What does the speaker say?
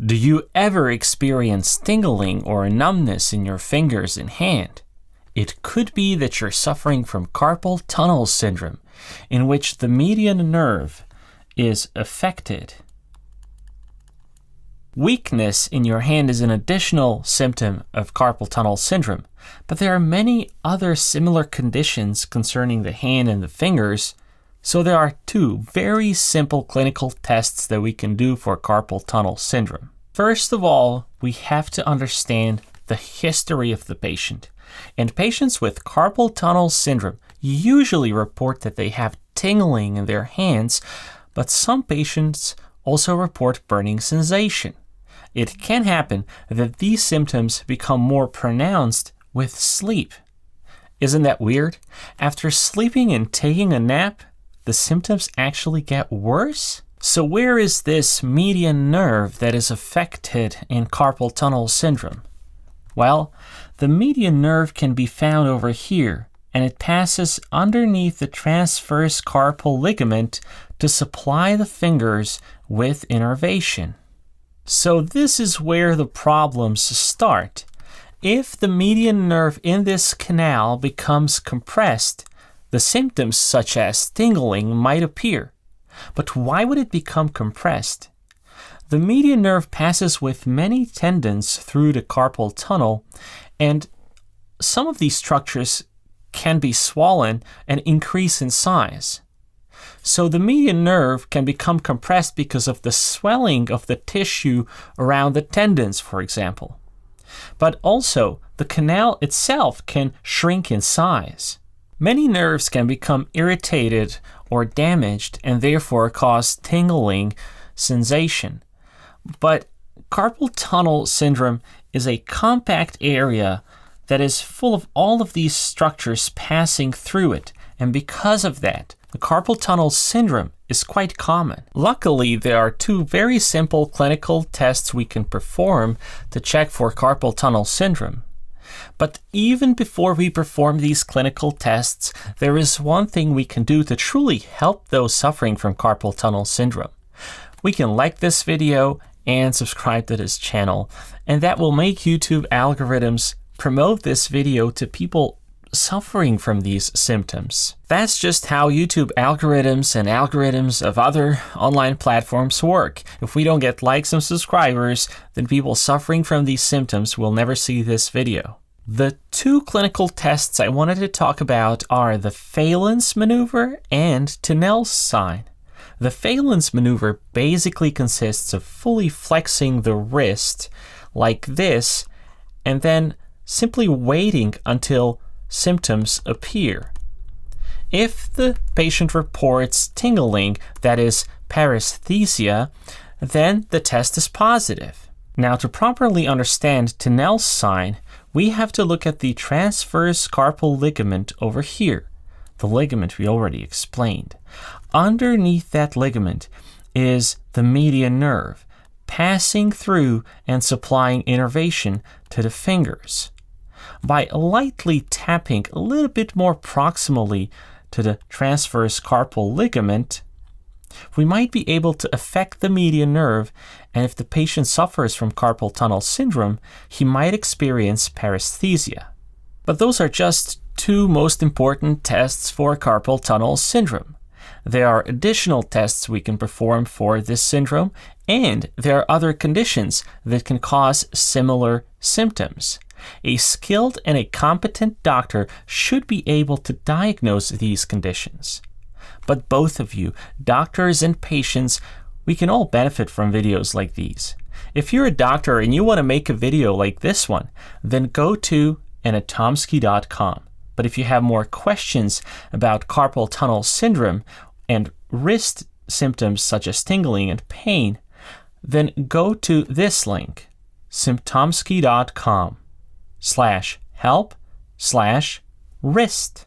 Do you ever experience tingling or numbness in your fingers and hand? It could be that you're suffering from carpal tunnel syndrome, in which the median nerve is affected. Weakness in your hand is an additional symptom of carpal tunnel syndrome, but there are many other similar conditions concerning the hand and the fingers, so there are two very simple clinical tests that we can do for carpal tunnel syndrome. First of all, we have to understand the history of the patient. And patients with carpal tunnel syndrome usually report that they have tingling in their hands, but some patients also report burning sensation. It can happen that these symptoms become more pronounced with sleep. Isn't that weird? After sleeping and taking a nap, the symptoms actually get worse? So where is this median nerve that is affected in carpal tunnel syndrome? Well, the median nerve can be found over here, and it passes underneath the transverse carpal ligament to supply the fingers with innervation. So this is where the problems start. If the median nerve in this canal becomes compressed, the symptoms such as tingling might appear. But why would it become compressed? The median nerve passes with many tendons through the carpal tunnel, and some of these structures can be swollen and increase in size. So the median nerve can become compressed because of the swelling of the tissue around the tendons, for example. But also, the canal itself can shrink in size. Many nerves can become irritated or damaged and therefore cause tingling sensation. But carpal tunnel syndrome is a compact area that is full of all of these structures passing through it, and because of that, the carpal tunnel syndrome is quite common. Luckily, there are two very simple clinical tests we can perform to check for carpal tunnel syndrome. But even before we perform these clinical tests, there is one thing we can do to truly help those suffering from carpal tunnel syndrome. We can like this video and subscribe to this channel, and that will make YouTube algorithms promote this video to people suffering from these symptoms. That's just how YouTube algorithms and algorithms of other online platforms work. If we don't get likes and subscribers, then people suffering from these symptoms will never see this video. The two clinical tests I wanted to talk about are the Phalen's maneuver and Tinel's sign. The Phalen's maneuver basically consists of fully flexing the wrist like this and then simply waiting until symptoms appear. If the patient reports tingling, that is paresthesia, then the test is positive. Now, to properly understand Tinel's sign, we have to look at the transverse carpal ligament over here, the ligament we already explained. Underneath that ligament is the median nerve, passing through and supplying innervation to the fingers. By lightly tapping a little bit more proximally to the transverse carpal ligament, we might be able to affect the median nerve, and if the patient suffers from carpal tunnel syndrome, he might experience paresthesia. But those are just two most important tests for carpal tunnel syndrome. There are additional tests we can perform for this syndrome, and there are other conditions that can cause similar symptoms. A skilled and a competent doctor should be able to diagnose these conditions. But both of you, doctors and patients, we can all benefit from videos like these. If you're a doctor and you want to make a video like this one, then go to anatomsky.com. But if you have more questions about carpal tunnel syndrome and wrist symptoms such as tingling and pain, then go to this link, symptomsky.com/help/wrist.